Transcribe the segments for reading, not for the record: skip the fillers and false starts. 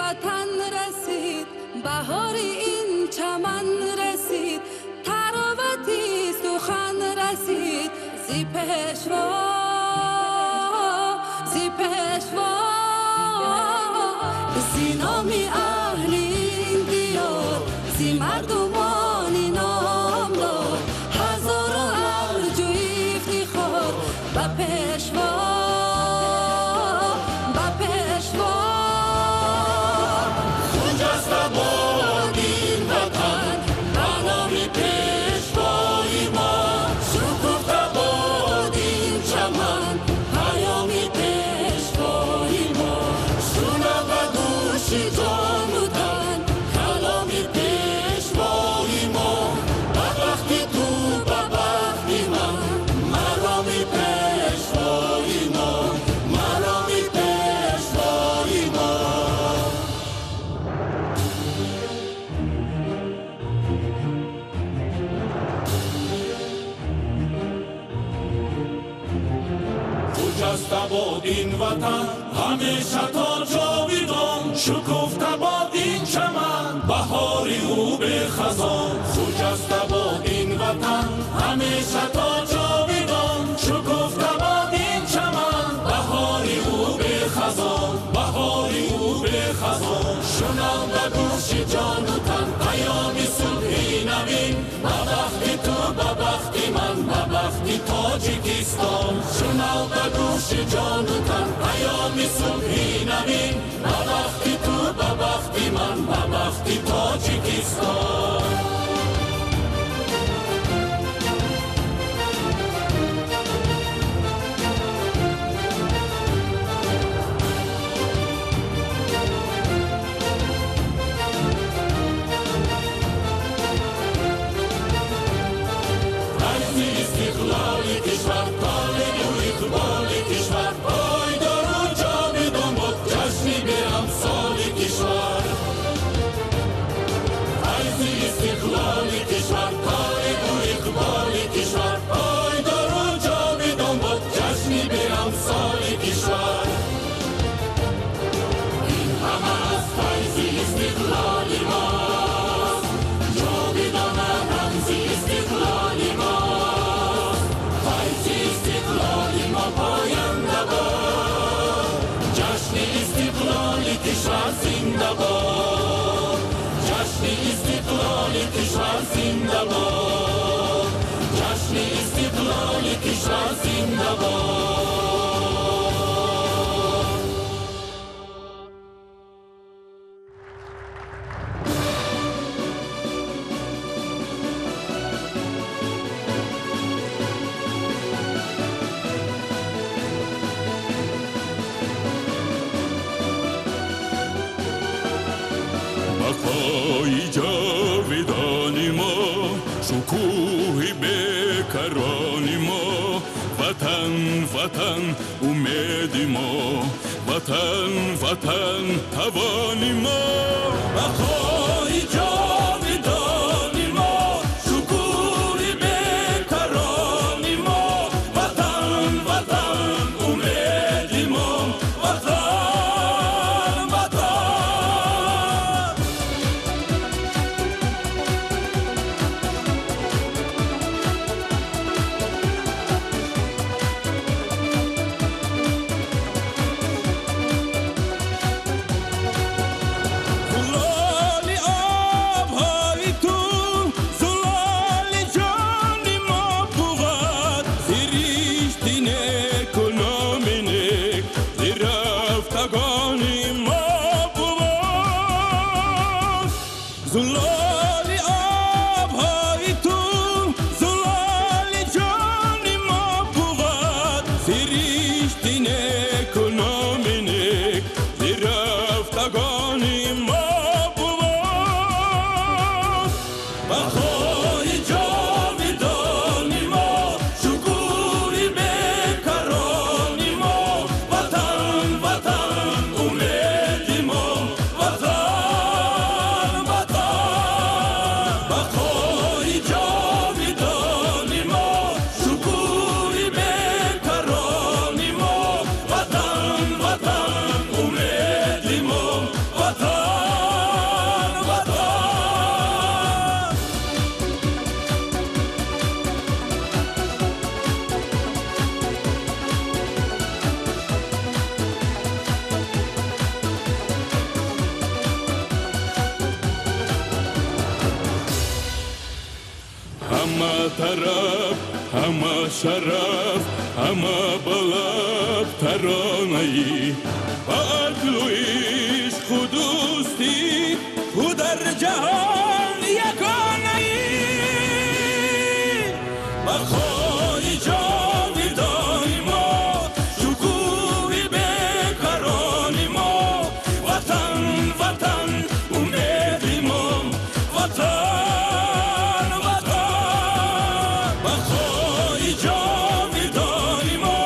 وطن رسید بهار این چمن رسید تراوتی سخن رسید زی پیشوا زی نامی اهل این دیار زی مردمانی نامدار هزار ارجوی افتخار با پیشوا کجاست آباد این وطن به نام پیشوای ما شکفته باد این چمن پیام پیشوای ما شنو به گوش جان و تن کلام پیشوای ما به وقتی تو به وقتی من مرام پیشوای ما مرام پیشوای ما کجاست باد این وطن همیشه تا جاویدان شکفته باد این چمن بهاری او به خزان کجاست باد این وطن همیشه تا جاویدان شکفته باد این چمن بهاری او به خزان بهاری او به خزان شنو به گوش جان و تن پیام صلحی نوین به وقتی تو به وقتی من به وقتی تاجیکستان شنو به گوش جان و تن پیام صلحی نوین به وقتی تو به وقتی من به وقتی تاجیکستان استقلالی کشور طالب و اقبالی کشور پایدار و جاودان بود جشنی به امثال کشور عرض استقلالی کشور طالب و اقبالی کشور پایدار و جاودان بود جشنی به امثال کشور این همه از فیض استقلال ماست جاودان رمز استقلال ماست پاینده باد جشن استقلال کشور زنده باد جشن استقلال کشور زنده باد جشن استقلال کشور زنده باد بقای جاودانی ما شکوه بیکرانی ما وطن وطن امید ما وطن وطن توانی ما بقای جاودانی ما شکوه بیکرانی ما وطن وطن امید ما وطن زلالی آبهای تو زلالی جانی ما بود زیریشتی نکنامینه زیرفتگانی ما بود بخوای جاودانی ما شکوری بیکرانی ما وطن وطن امیدی ما طرف همه شرف همه بلب ترانه‌ای با عدلویش خودستی خود در جهان یگانه‌ای بخوای جاودانی ما شکوه بیکرانی ما وطن وطن امیدی ما وطن وطن بخوای جاودانی ما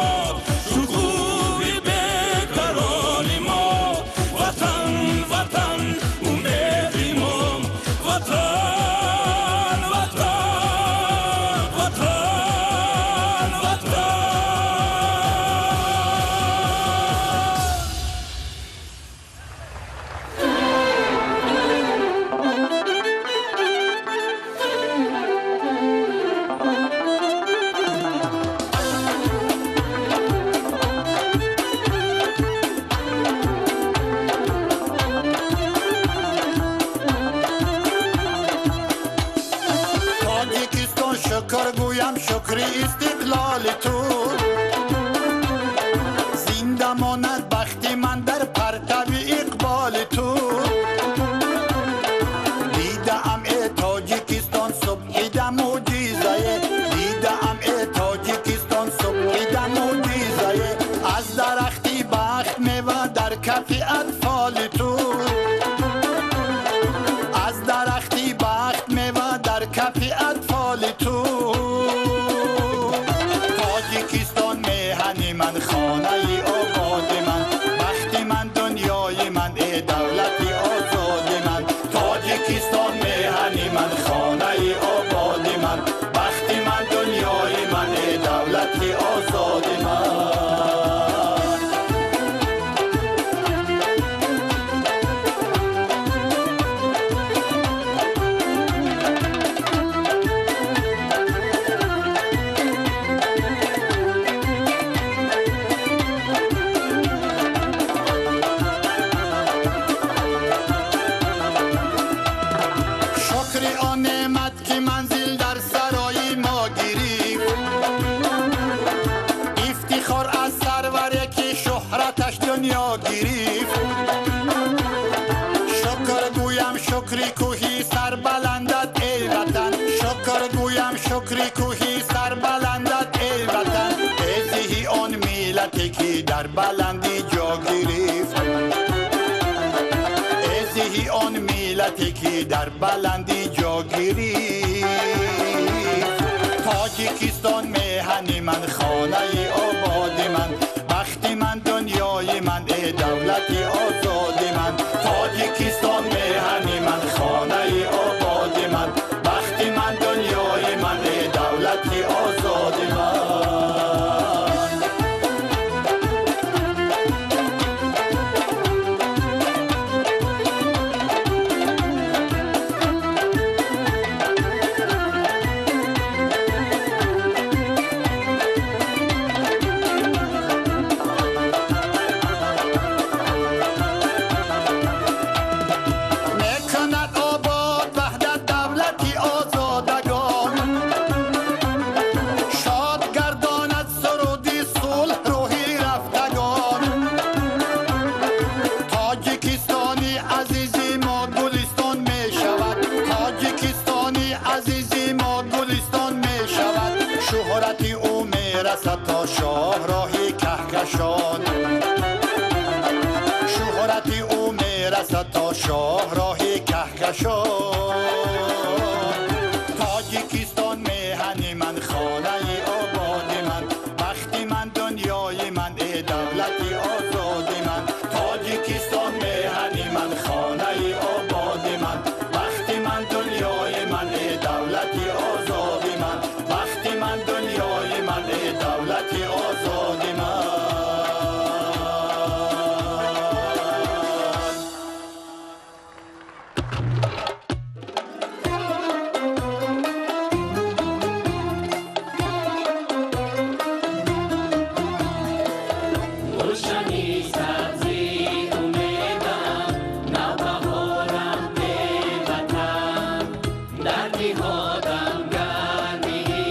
شکوه بیکرانی ما وطن وطن امیدی ما وطن شکر گویم شکری استقلال تو زنده ماند بختی من در پرتو اقبال تو دیدم ای تاجیکستان صبحی ده معجزه دیدم ای تاجیکستان صبحی ده معجزه از درختی بخت میوه در کف اطفال تو از درختی بخت میوه در کف اطفال تو تاجیکستان میهن من خانه ای آباد من بخت من دنیای من ای دولتی آزاد من تاجیکستان میهن من خانه ای آباد من بخت من دنیای من ای دولتی آزاد من دنیا گریف شکر گویم شکری کوهی سر بلندت ای وطن شکر گویم شکری کوهی سر بلندت ای وطن ای زهی آن ملتی که در بلندی جا گریف ای زهی آن ملتی که در بلندی جا گریف تاجیکستان میهن من خانه ای آباد من بخت من دنیای من ای دولتی آزاد من تاجیکستان میهن من خانه ای آباد من بخت من دنیای من ای دولتی آزاد من تا شاه راهی کهکشان شهرتی او میرسد تا شاه راهی کهکشان تاجیکستان میهن من خانه ای آباد من بخت من دنیای من ای دولتی آزاد من تاجیکستان میهن من خانه ای آباد من بخت من دنیای من ای دولتی آزاد من بخت من دنیای من ای دولتی آزاد من دردی ها دم گرمی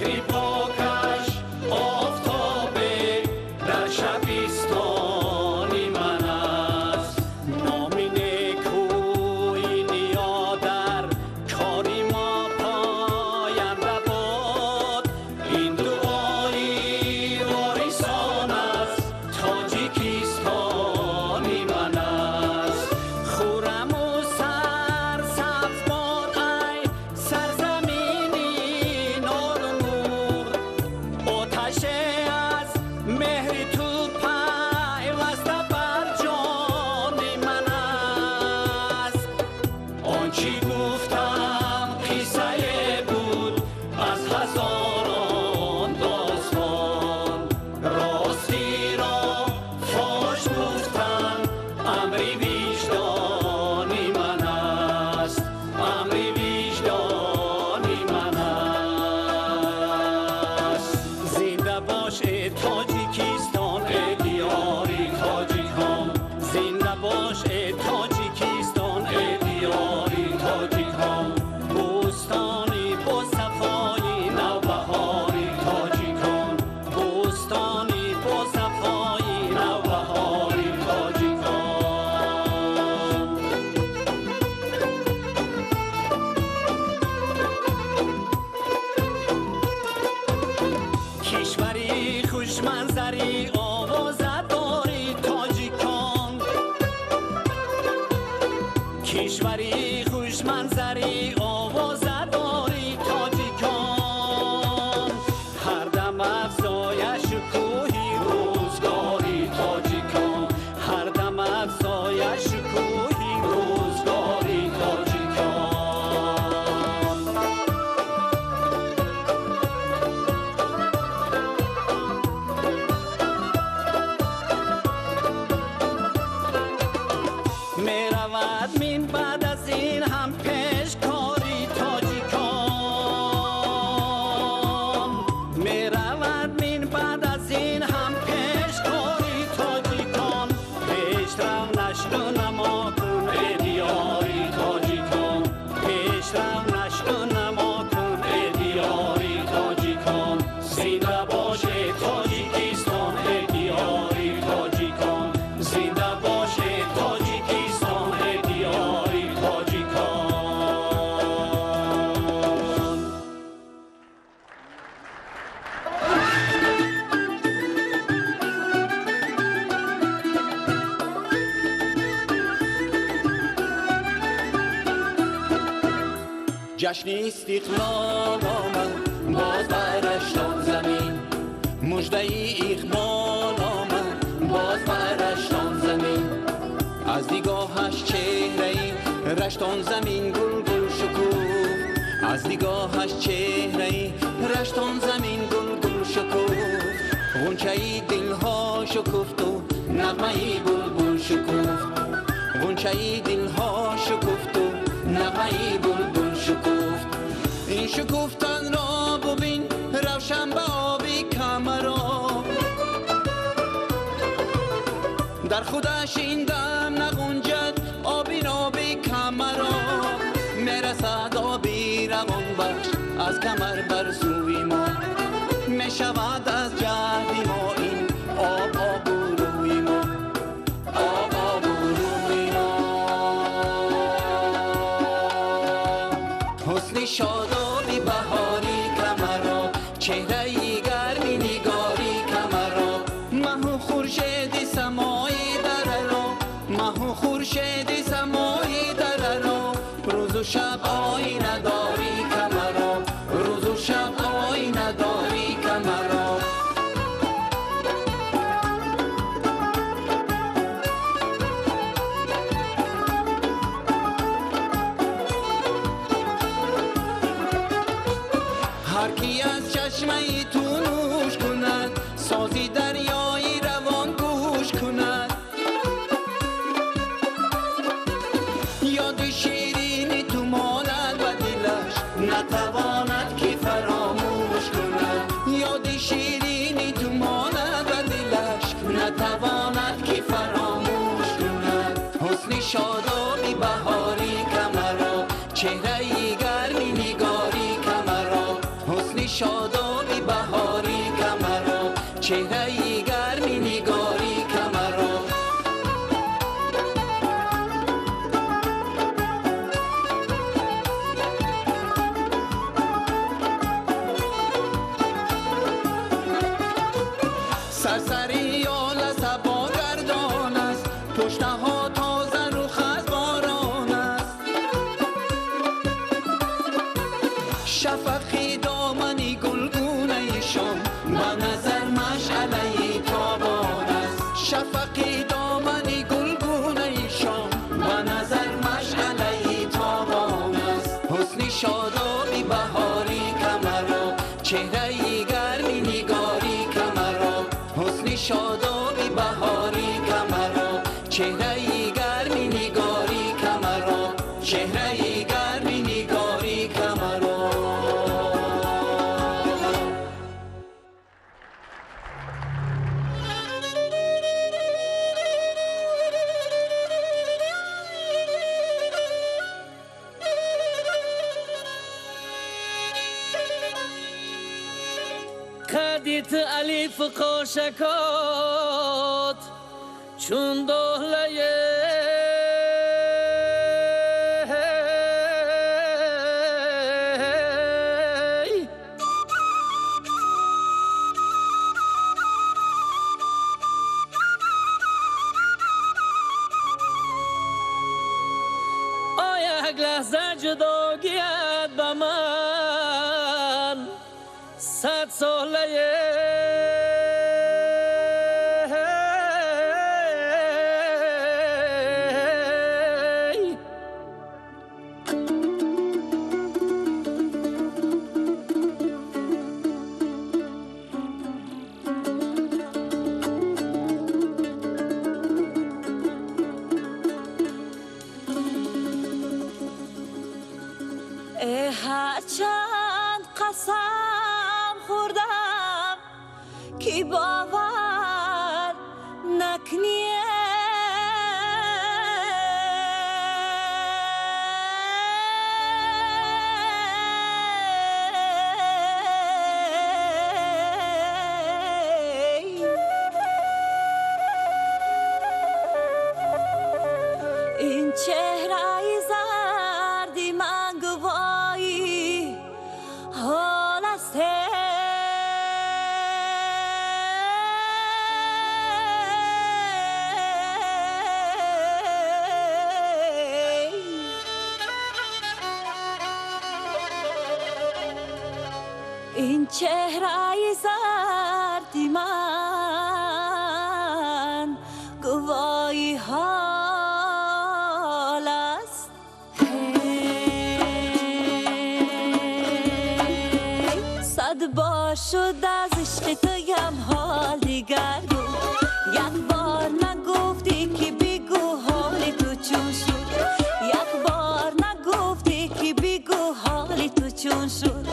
مهری پاکش آفتاب در شبستانی من است. نام نیکوی نیا در کاری ما پاینده باد. این دعایی واریسان است تاجیکستانی من است. خورم و سرسبز باد ای سرزمینی نور و نور. آتش از مهر تو پیوسته بر جان من است. آنچه گفتم قصه بود از هزاران داستان. راستی را فاش گفتم امری وجدانی من است. امری وجدانی من است. زنده باش ای تاجیکستان ای دیاری تاجیکان. زنده باش ای تاجیکستان ای دیاری تاجیکان. بوستانی با صفای نوبهاری تاجیکان. بوستانی با صفای نوبهاری تاجیکان. کشوری خوش منظری آوازه داری تاجیکان. کشوری خوش منظری آوازه داری تاجیکان. هر دم افزای شکوهی روزگاری تاجیکان. هر دم افزای شکوهی روزگاری تاجیکان. میرود من بعد از این هم پیشکاری تاجیکان. میرود من بعد از این هم پیشکاری تاجیکان. پیشرو نشو نما کن ای دیاری تاجیکان. پیشرو نشو نما کن ای دیاری تاجیکان. زنده باش ای تاجیکستان ای دیاری تاجیکان. زنده باش ای تاجیکستان ای دیاری تاجیکان. جشن استقلال آمد باز برشتان زمین. مژده اقبال آمد باز برشتان زمین. از نگاهش چهره رشتان زمین گل گل شکوفت. از نگاهش چهره رشتان زمین گل گل شکوفت. غنچه دلها شکفت و نغمه بلبل شکفت. غنچه دلها شکفت و نغمه بلبل شکفت. این شکفتن را ببین روشن به آبی کمرا. در خودش این دم نغنجد آبی نابی کمرا. میرسد آبی روان بخش از کمر بر سوی ما. میشود از جهد ما این آب آب و روی ما. آب آب و روی ما. حسن شادابی بهاری کمرا. چهره گرمی نگاری کمرا. مه و خورشید سمایی دررا. مه و خورشید سمایی دررا. روز و شب آینه داری کمرا. روز و شب آینه داری کمرا. هر کی از چشمه تو نوش کند سازی دریایی روان گوش کند. یاد شیرینی تو ماند و دلش نتواند که فراموش کند. یاد شیرینی تو ماند و دلش نتواند که فراموش کند. حسن شادابی بهاری کمرا. چهره گرمی نگاری کمرا. حسن شادابی شادابی بهاری کمرا چهره گرمی نگاری کمرا سرسری آل سبا گردان است پشته ها تازه رو خز باران است شفقی دامنی گلگونه شام به نظر مشعله تابان است شفقی دامنی گلگونه شام به نظر مشعله تابان است حسن شادابی بهاری کمرا چهره گرمی نگاری کمرا حسن شادابی بهاری کمرا چهره گرمی نگاری کمرا چهره گرمی نگاری کمرا خدیت الیف قاشکات چون دهله آیا یک لحظه جداگیت به من 100 ساله هرچند قسم خوردم که باور نکنی این چهره زردی من گواهی حال است این چهره زردی من گواهی حال است صد بار شد از عشق تویم حال دیگر بود یک بار نگفتی که بگو حال تو چون شد یک بار نگفتی که بگو حال تو چون شد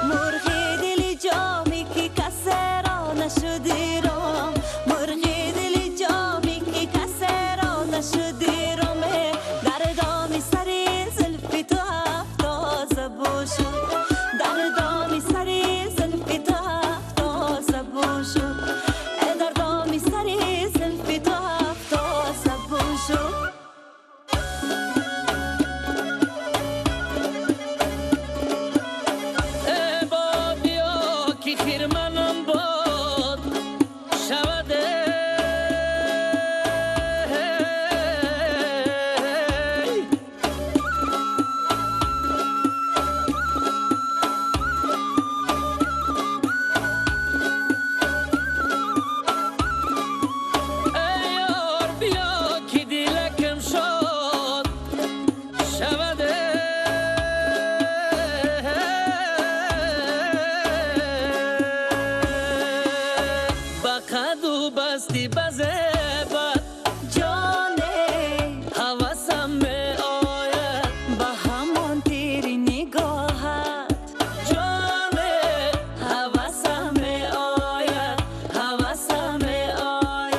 مرغ دل جامی که کسی را نشدی رام مرغ دل جامی که کسی را نشدی رامه در دام سر زلف تو هفتا زبو شد در دام سر زلف تو هفتا زبو شد در دام سر زلف تو هفتا زبو شد بستی بزبت جانه حواسم می آید با همون تیری نگاهت جانه حواسم می آید حواسم می آید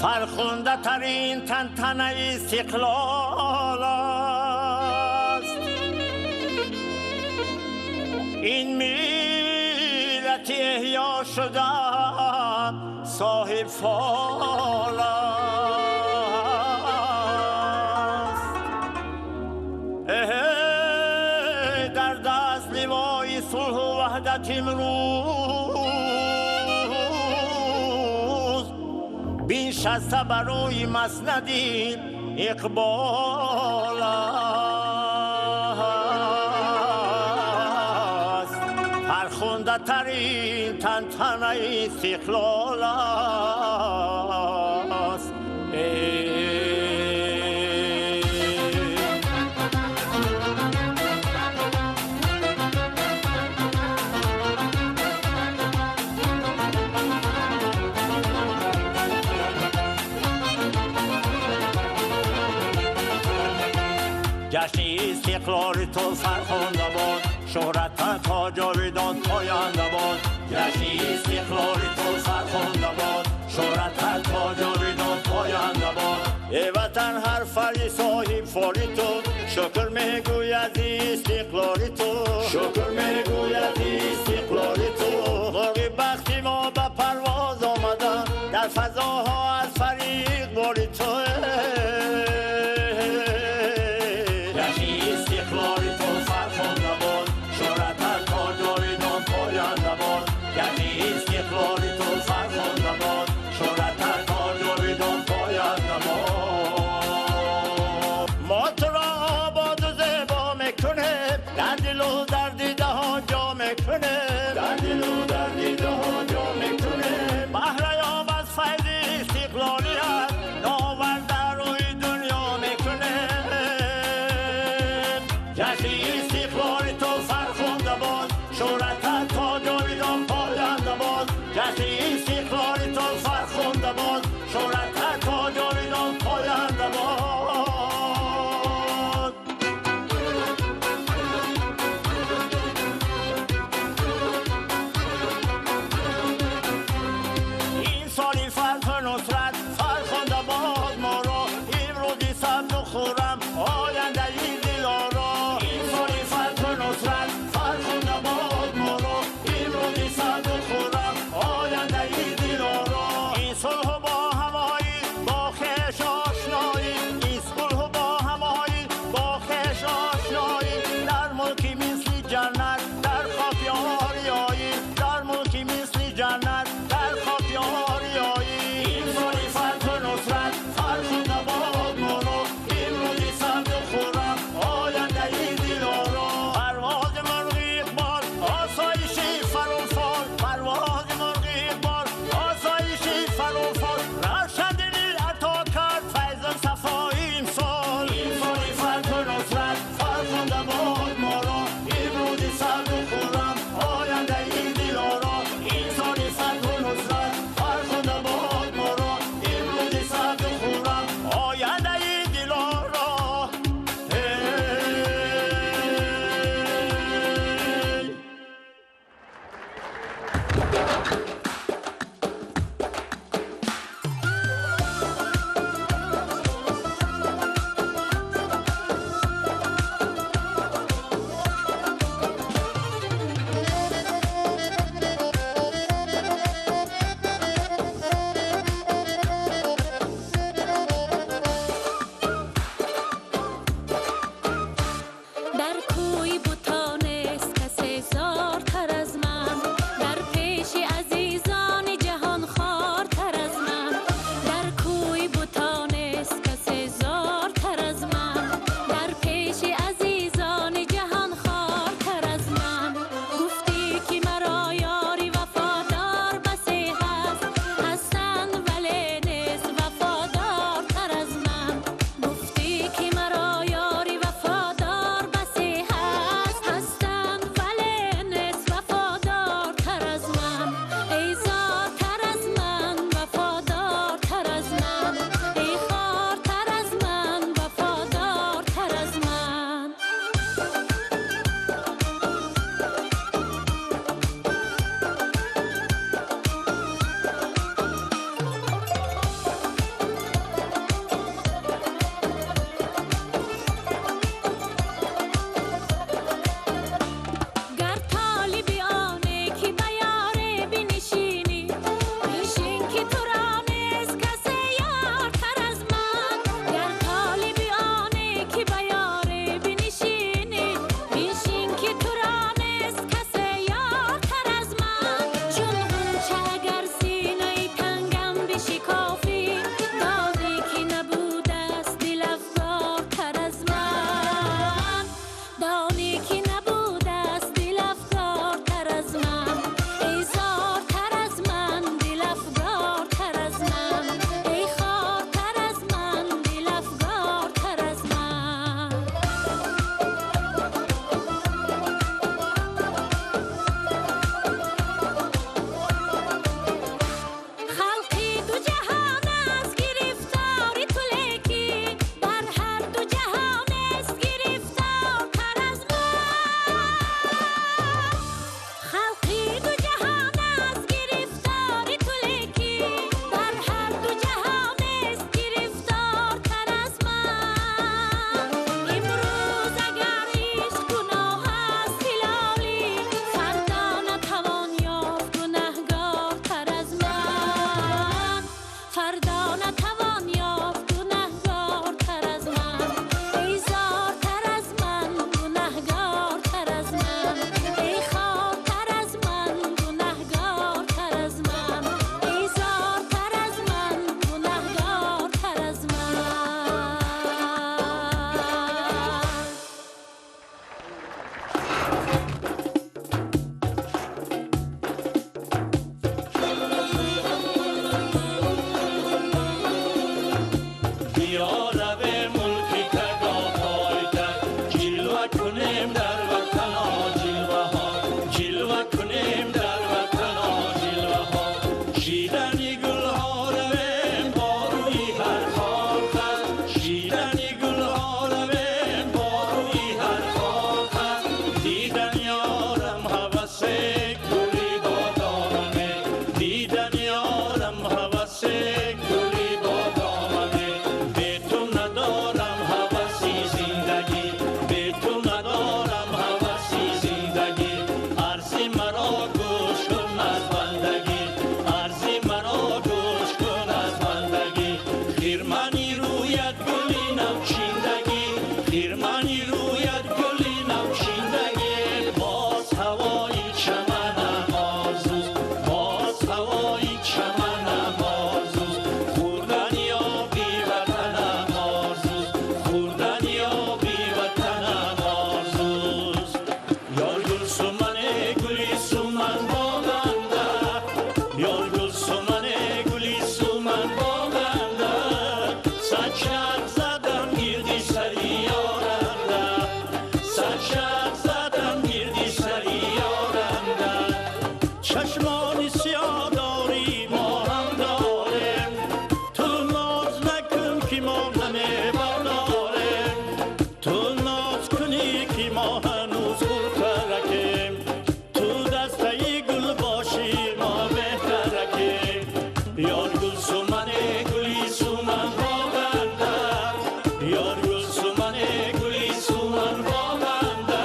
فرخنده ترین تنتنه استقلال است. این ملت احیا شده صاحب فال است. در دست لوای صلح و وحدت امروز بنشسته برای مسندی اقبال است. فرخنده ترین تنتنه استقلال است. جشن استقلال تو فرخنده باد، شهرت تا جاویدان پاینده باد. جشن استقلال تو فرخنده باد، شهرت تا جاویدان پاینده باد. ای وطن هر فردی صاحب فالی تو، شکر میگوید استقلال تو، شکر میگوید استقلال تو. مرغ بختی ما به پرواز آمده، در فضاها از فریق باری تو. در دل و در دیده ها جا میکنه. بهریاب از فیض استقلالیت ناورده روی دنیا میکنه. جشن استقلال تو فرخنده باد، شهرت تا جاویدان پاینده باد. جشن استقلال تو فرخنده باد، شهرت تا جاویدان پاینده باد. گلی باداممه دیدن یارم هوس گلی باداممه به تو ندارم هوسی زندگی به تو ندارم هوسی زندگی عرضی مرا گوش کن از بندگی عرضی مرا گوش کن از بندگی خیرمنی رویت گلی نوشیندگی خیرمنی رویت گلی نوشیندگی باز هوای چمنم آرزوست باز هوای چمنم آرزوست خوردن یا بی وطنم آرزوست خوردن یا بی وطنم آرزوست یار گل سمن گلی سمن باغنده یار گل سمن گلی سمن باغنده صد شرق زدم گردی سری یارنده صد شرق زدم گردی سری یارنده چشمانی سیاه داری ما هم داریم تو ناز نکن که ما نمیبرداریم تو ناز کنی که ما هنوز خورترکیم تو دسته گل باشی ما بهترکیم یار گل سمن گلی سمن باغنده یار گل سمن گلی سمن باغنده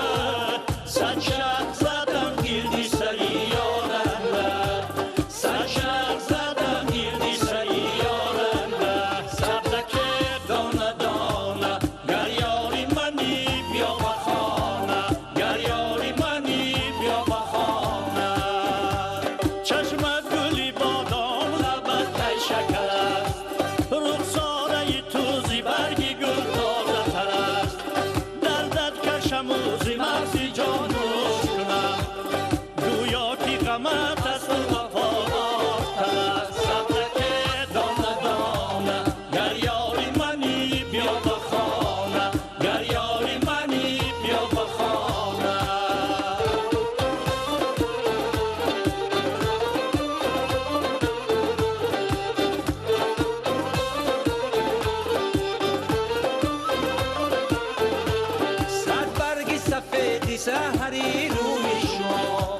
صد شرق زدم گردی سری یارنده صد شرق زدم گردی سری یارنده سبزکه دانه دانه گر یاری منی بیا به خانه گر یاری منی بیا به خانه چشمت گلی بادام لبت تی شکر است رخساره توزی برگی گل تازه تر است دردت کشم و زی مغزی جانوش کنم گویا که غمت است و وفادارتر است سبزکه دانه دانه گر یاری منی بیا به خانه گر یاری منی بیا به خانه صد برگی سفیدی سحری روی شما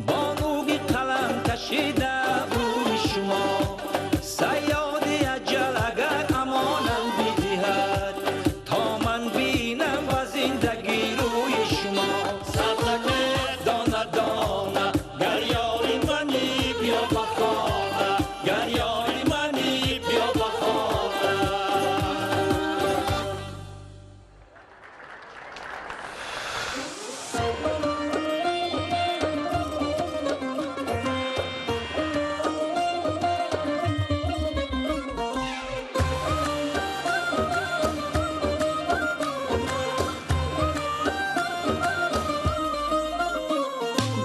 بانوی قلم کشیده روی شما سیادی اجل اگر امانم بدهد تا من بینم و زندگی روی شما سبزکه دانه دانه گر یاری منی بیا به خانه گر یاری منی بیا به خانه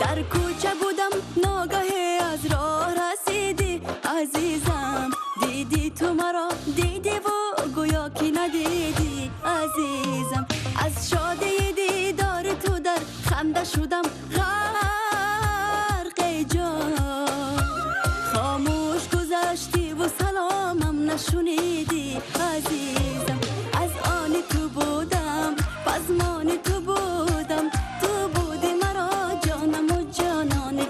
در کوچه بودم ناگاهی از راه رسیدی عزیزم دیدی تو مرا دیدی و گویا که ندیدی عزیزم از شادی دیدار تو در خنده شدم غرق جان خاموش گذشتی و سلامم نشنیدی عزیزم از آن تو بودم پزمان تو بودم تو بودی مرا جانم و جانان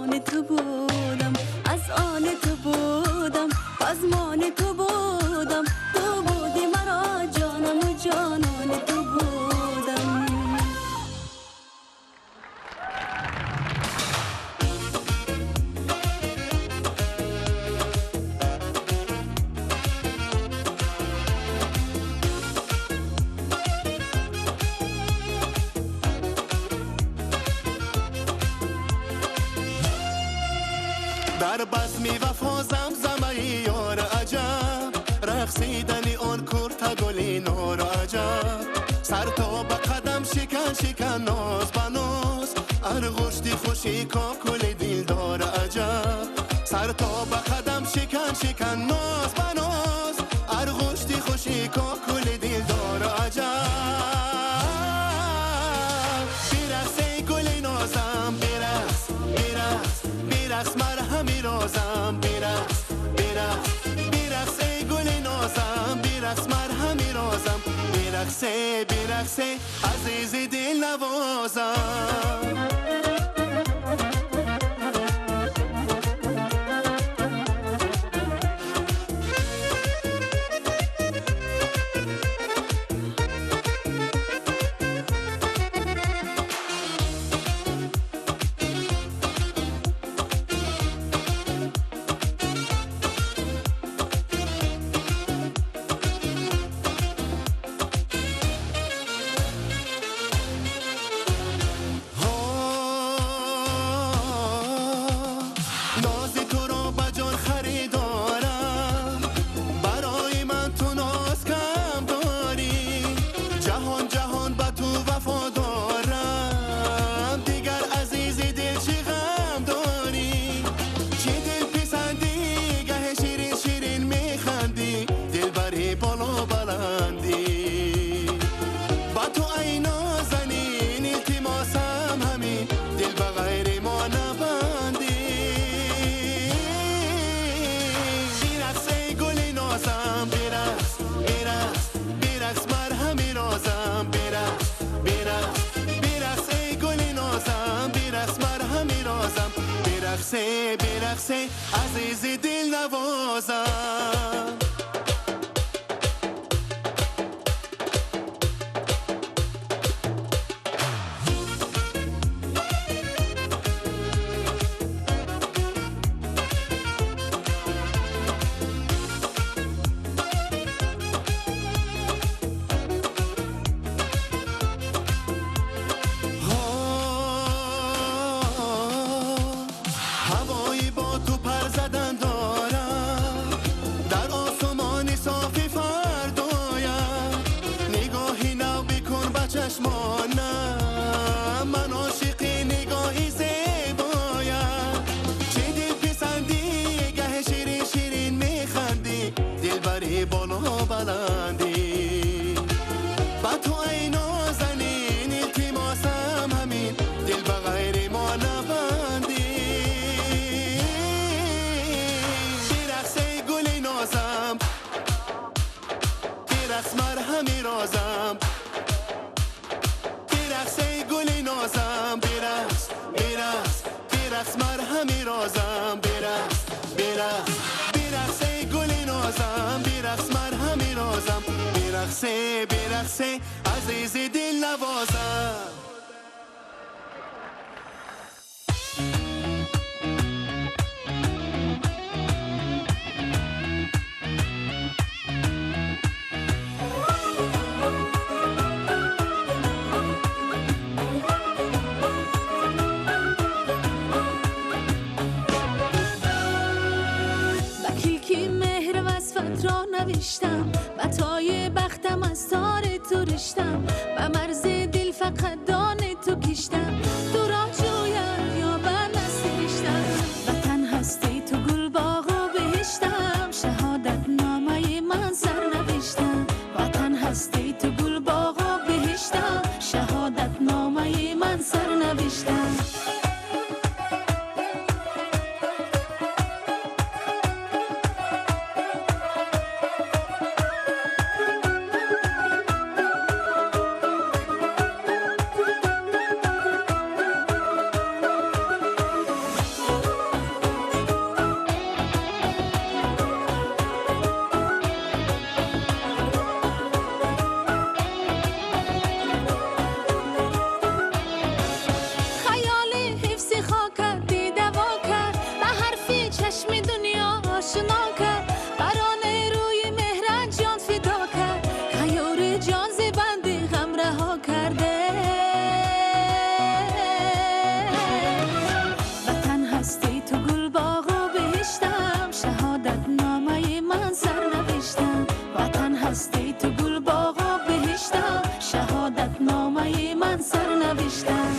آن تو بودم از آن تو بودم آزمان تو بودم تو بودی مرا جانم و جانان تو بودم در بزمی وفا زمزمه یار عجب رقصیدنی آن کرت گلی نور عجب سر تا به قدم شکن شکن ناز بناز ارغشتی خوشی کاکل دیلدار عجب سر تا به قدم شکن شکن ناز بناز ارغشتی خوشی کاکل دیلدار عجب برقص ای گل نازم برقص برقص برقص مرهمی رازم برقص برقص برقص ای گل نازم برقص مرهمی رازم برقص برقص عزیز دل نوازم برقصه عزیز دل نوازم من عاشقی نگاهی زیبایم چه دل پسندی گه شیرین شیرین میخندی دل بری بالا بلندی با تو ای نازنین التماسم همین دل بغیر ما نبندی برقص ای گل نازم برقص مرهمی رازم برقص ای گل نازم برقص برقص برقص مرهمی رازم برقص برقص برقص ای گل نازم برقص مرهمی رازم برقص برقص عزیز دل نوازم نوشتم متای بختم از تار تو رشتم و مرز دل فقط دان تو کشتم تو راه جویم یا بر نستشتم وطن هستی تو گل باغ و بهشتم شهادت نامه من سر نوشتم وطن هستی تو گل باغ و بهشتم شهادت نامه من سر نوشتم آشنا کرد برانه روی مهرن جان فدا کرد خیار جان زبند غم رها کرده وطن هستی تو گل باغ و بهشتم شهادت نامه من سر نوشتم وطن هستی تو گل باغ و بهشتم شهادت نامه من سر نوشتم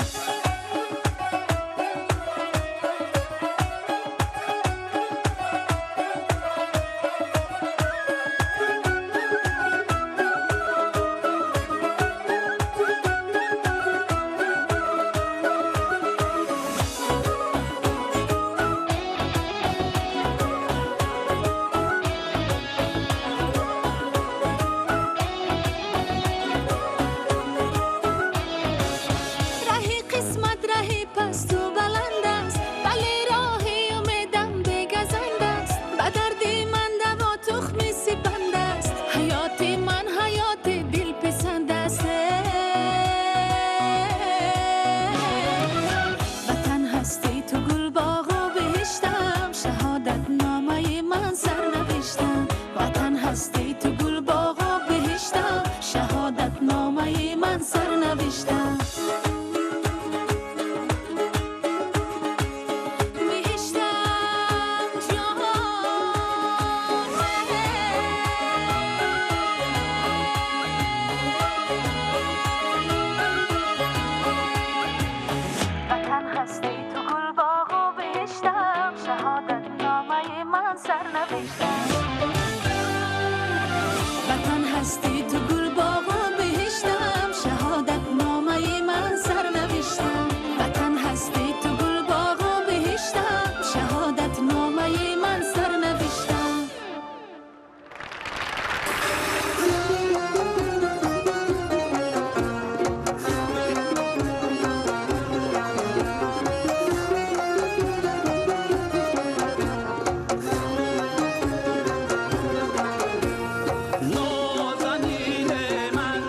نازنین من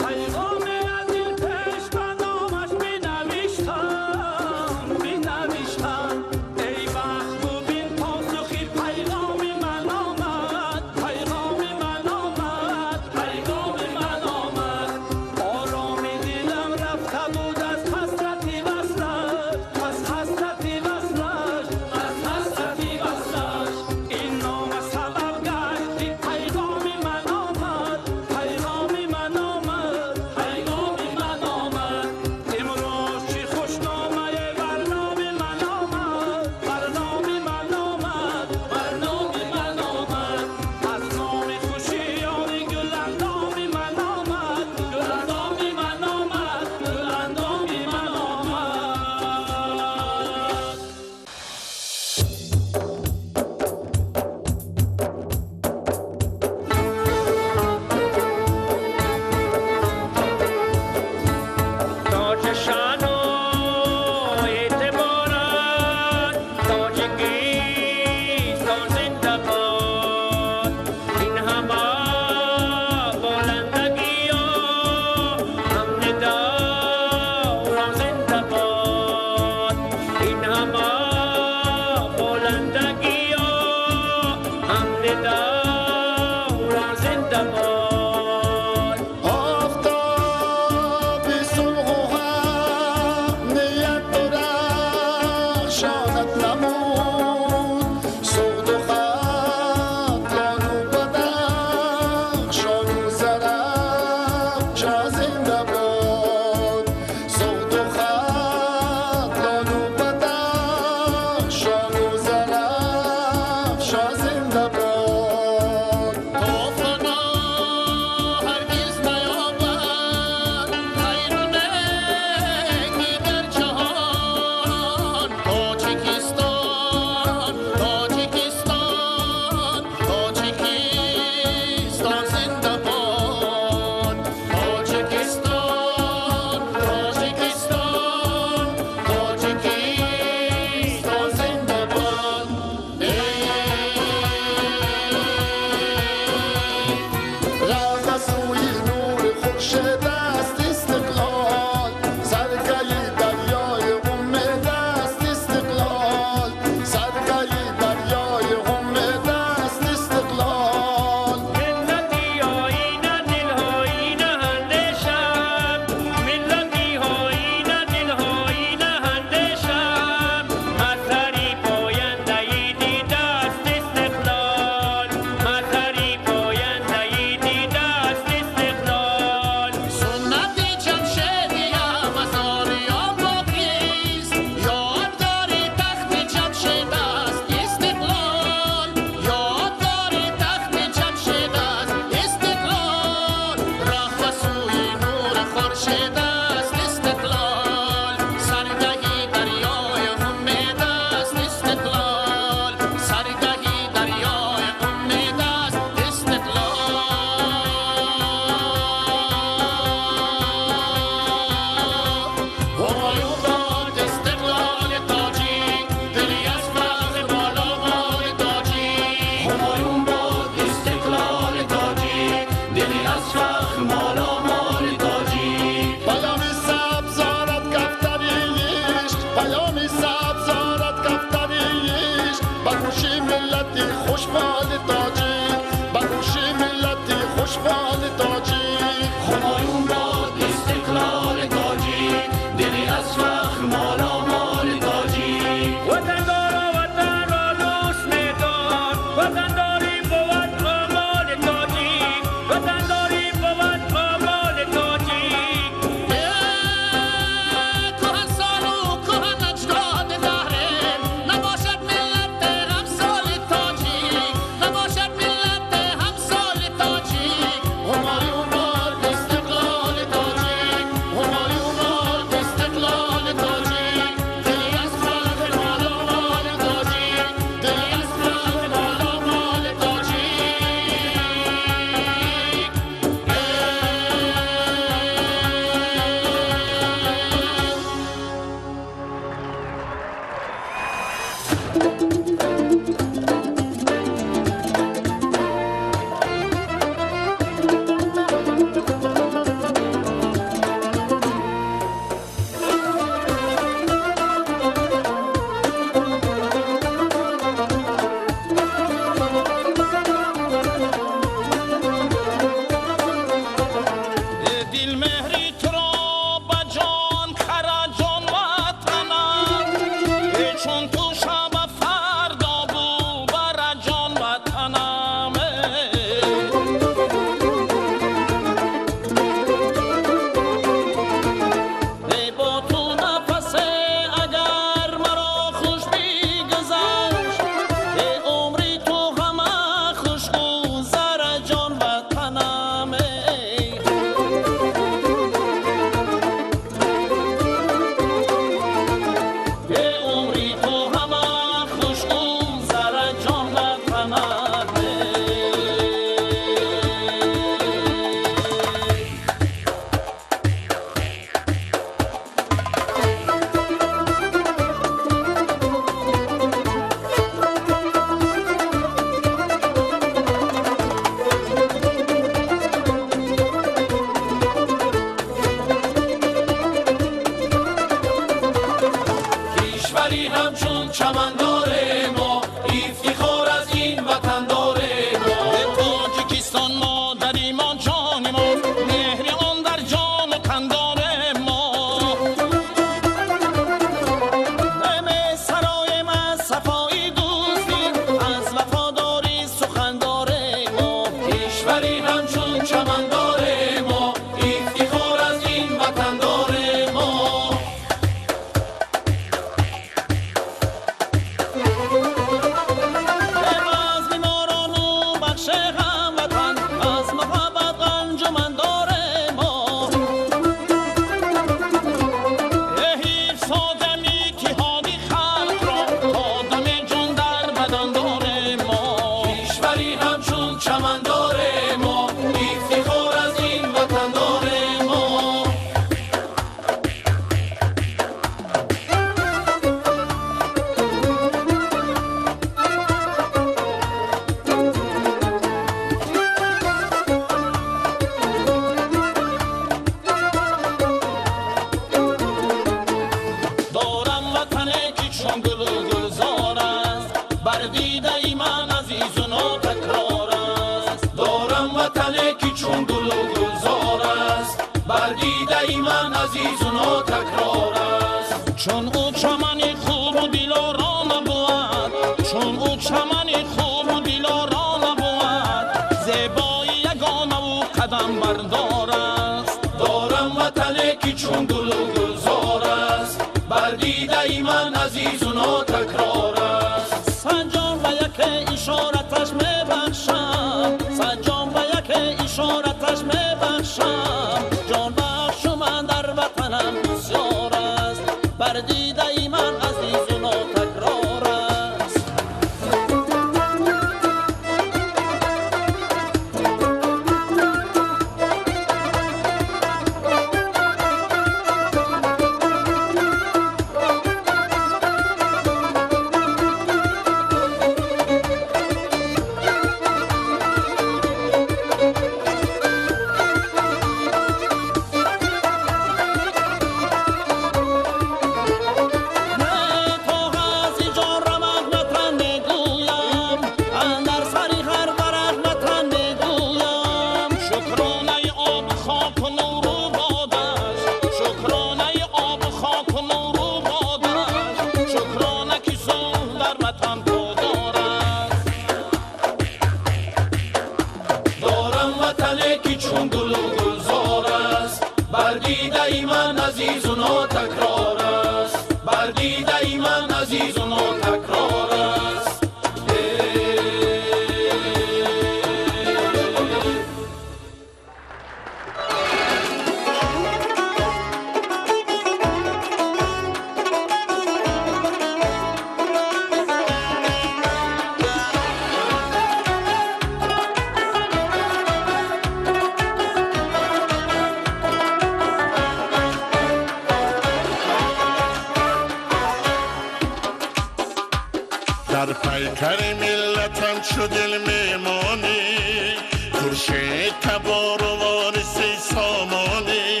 در پیکر ملتم چو دل میمانی خورشید تبار و وارثی سامانی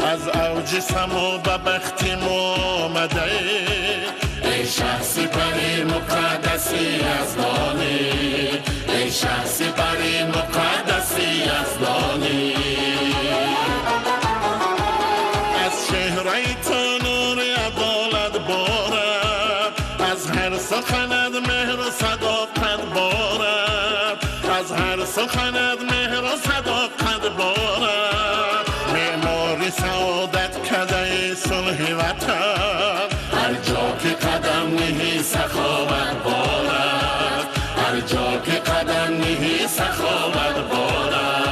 از اوج سما به بختی ما آمده ای شخصی پری مقدسی از دانی ای شخصی پری مقدسی از دانی از چهره تو نور عدالت بارد از هر سخنت مهر و صداقت بارد از هر سخنت مهر و صداقت بارد معماری سعادت کده صلح وطن هر جا که قدم نهی سخاوت بارد هر جا که قدم نهی سخاوت بارد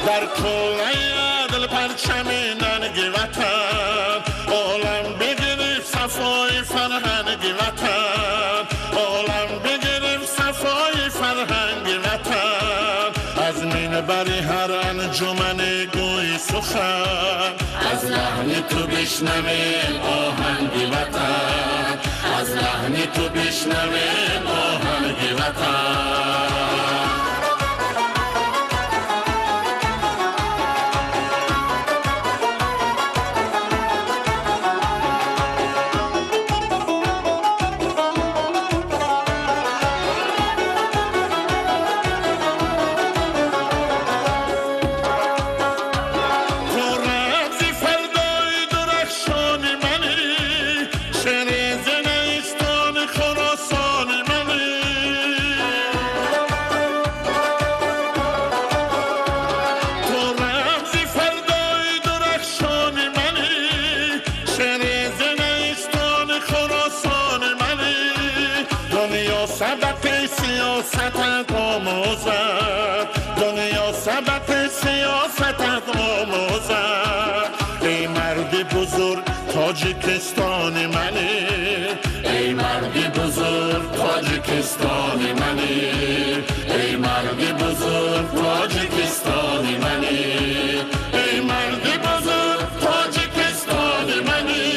در کوله عدل پرچم ننگی وطن عالم بگرفت صفای فرهنگ وطن عالم بگرفت صفای فرهنگ وطن از منبر هر انجمن گوی سخن از لحن تو بشنویم آهنگ وطن از لحن تو بشنویم آهنگ وطن سیاست آموزد دنیا سبق سیاست آموزد ای مرد بزرگ تاجیکستان منی ای مرد بزرگ تاجیکستان منی ای مرد بزرگ تاجیکستان منی ای مرد بزرگ تاجیکستان منی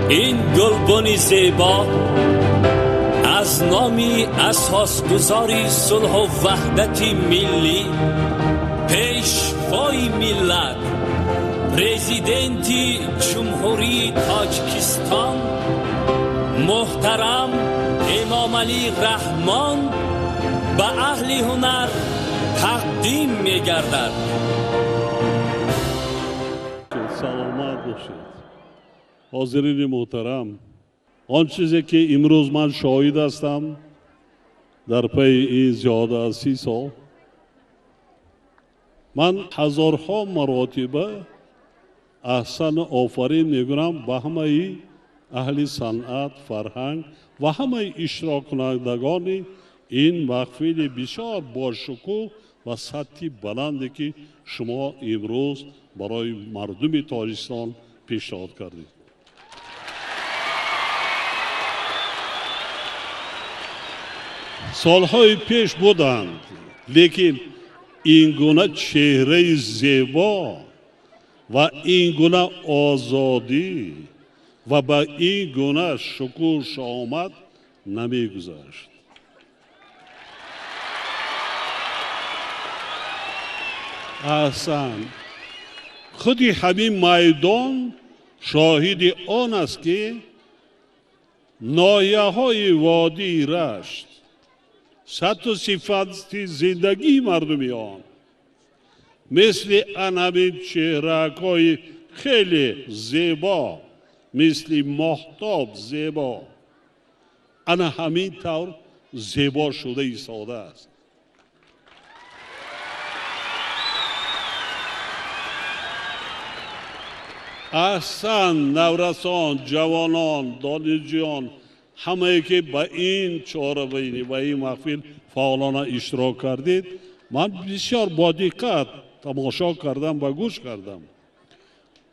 این گلبن زیبا از نامی اساسگذاری صلح و وحدت ملی، پیشوای ملت، پرزیدنتی جمهوری تاجیکستان محترم امام علی رحمان به اهل هنر تقدیم می گردد. سلامت باشید. حاضرین محترم، آن چیزی که امروز من شاهد هستم در پی این زیاده از 30 سال، من هزارها مراتبه احسان آفرین میگویم به همه اهل صنعت، فرهنگ و همه اشتراک کنندگان این محفل بسیار باشکوه و سطح بلندی که شما امروز برای مردم تاجیکستان پیشنهاد کردید. سالهای پیش بودند، لیکن این گونه چهره زیبا و این گونه آزادی و با این گونه شکوه شامت نمی گذاشت. احسن، خودی همین میدان شاهد آن است که ناحیه های وادی رشت سطح و صفت زندگی مردمیان مثل همین چهرک های خیلی زیبا، مثل ماهتاب زیبا، انا همین طور زیبا شده ایستاده است. احسن، نورسان، جوانان، دانشجویان، همه که با این چهاربینی و این محفل فعالانه اشتراک کردید، من بسیار با دقت تماشا کردم و گوش کردم.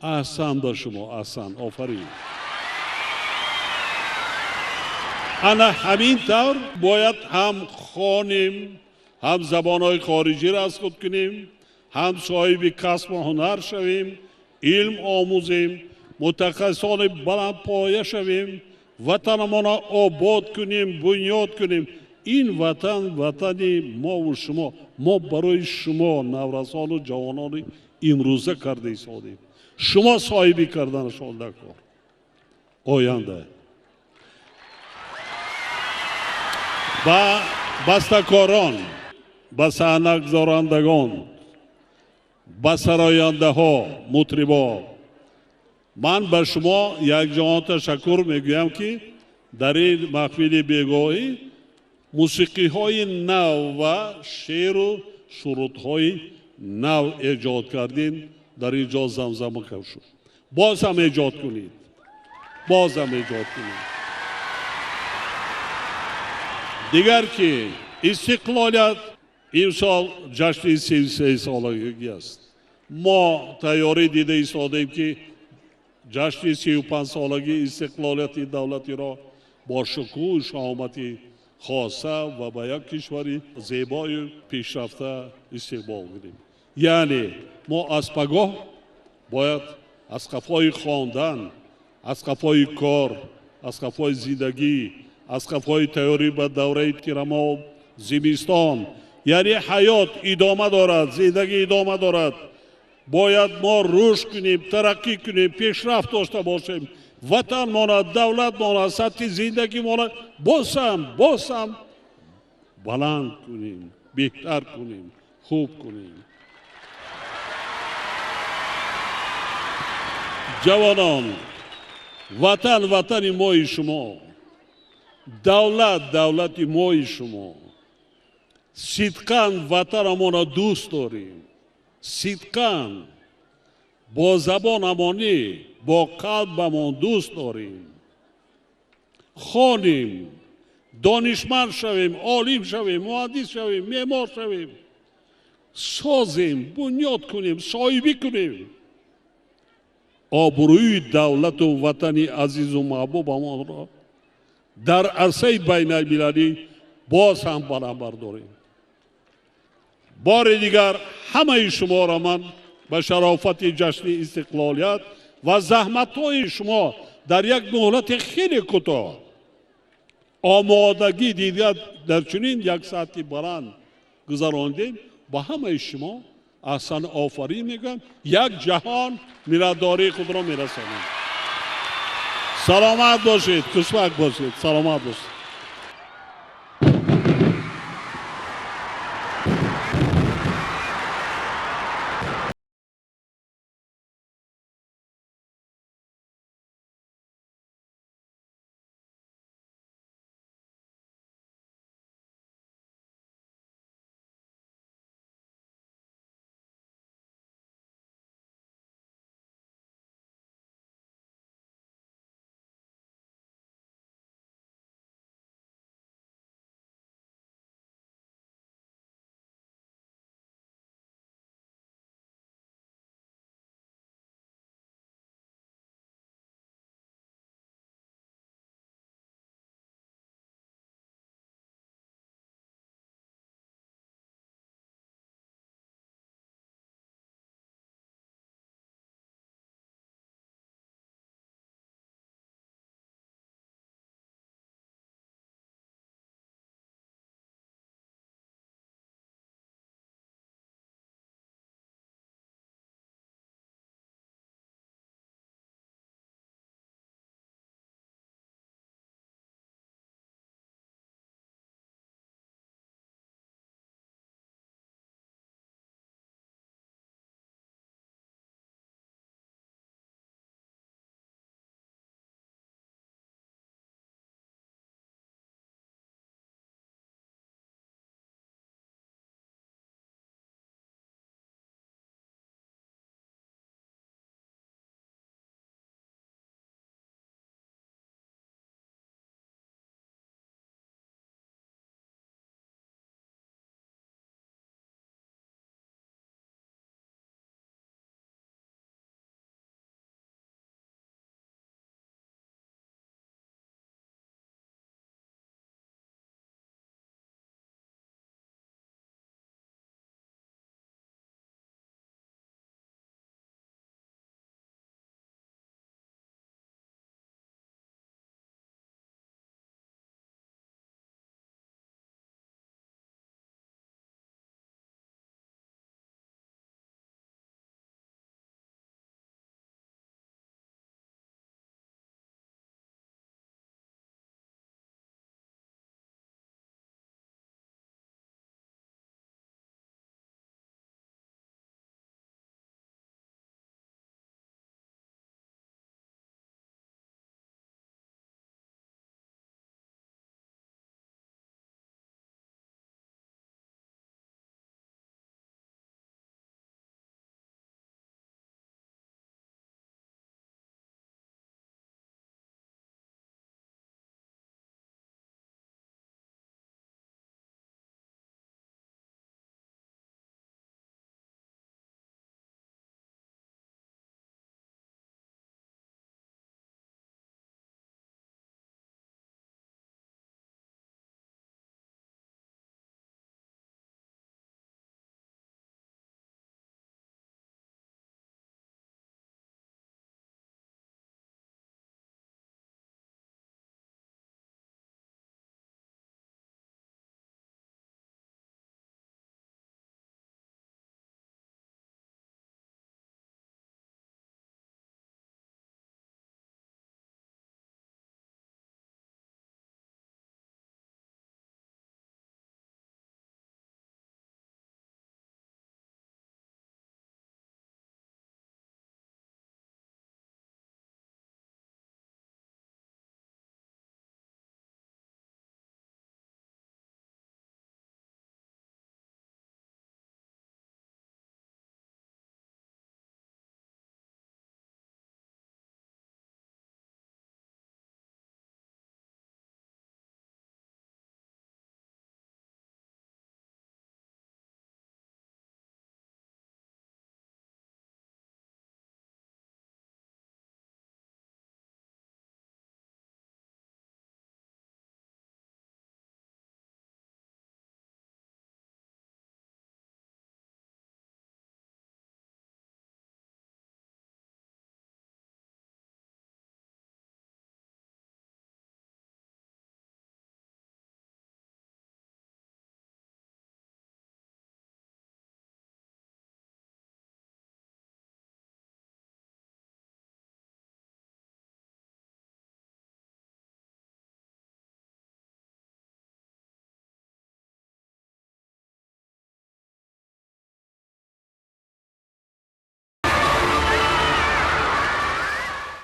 احسن به شما، احسن، آفرین. انا همین طور باید هم خوانیم، هم زبانهای خارجی را از خود کنیم، هم صاحب کسب و هنر شویم، علم آموزیم، متخصصان بلند پایه شویم، وطنمان را آباد کنیم، بنیاد کنیم. این وطن وطنی ما و شما، ما برای شما نورسان و جوانان امروزه کرده ایستادیم. شما صاحبی کردنشان در کار آینده. با بسته‌کاران، با صحنه گذارندگان، با سراینده ها، مطربا، من به شما یک جهان تشکر میگویم که در این محفل بیگاهی موسیقی های نو و شعر و سرود های نو ایجاد کردین. در اینجا زمزمه شد. باز هم ایجاد کنید، باز هم ایجاد کنید. دیگر که استقلالیت امسال جشن 33 سالگی است. ما تیاری دیده ایستادیم که جشن 35 سالگی استقلالیت دولتی را با شکوه شامتی خاصه و با یک کشوری زیبای پیشرفته استقبال کنیم. یعنی ما از پگاه باید از قفای خواندن، از قفای کار، از قفای زندگی، از قفای تیاری به دوره تیرما زمستان، یعنی حیات ادامه دارد، زندگی ادامه دارد، باید ما رشد کنیم، ترقی کنیم، پیشرفت داشته باشیم. وطن مانا، دولت مانا، سطح زندگی مانا باسم بلند کنیم، بهتر کنیم، خوب کنیم. جوانان، وطن مای شما، دولت مای شما. صدقاً وطن مانا دوست داریم، صدقاً با زبان امانی، با قلبمان دوست داریم. خوانیم، دانشمند شویم، عالم شویم، مهندس شویم، معمار شویم، سازیم، بنیاد کنیم، صاحبی کنیم. آبروی دولت و وطن عزیز و محبوب ما را در عرصه بین المللی باز هم بلند برداریم. بار دیگر همه شما را من به شرافت جشن استقلالیت و زحمت های شما در یک مهلت خیلی کوتاه آمادگی دیگر در چنین یک سطح بلند گذراندیم. با همه شما احسان آفرین میگم. یک جهان میرداری خود را میرسانیم. سلامت باشید، خوشبخت باشید، سلامت باشید.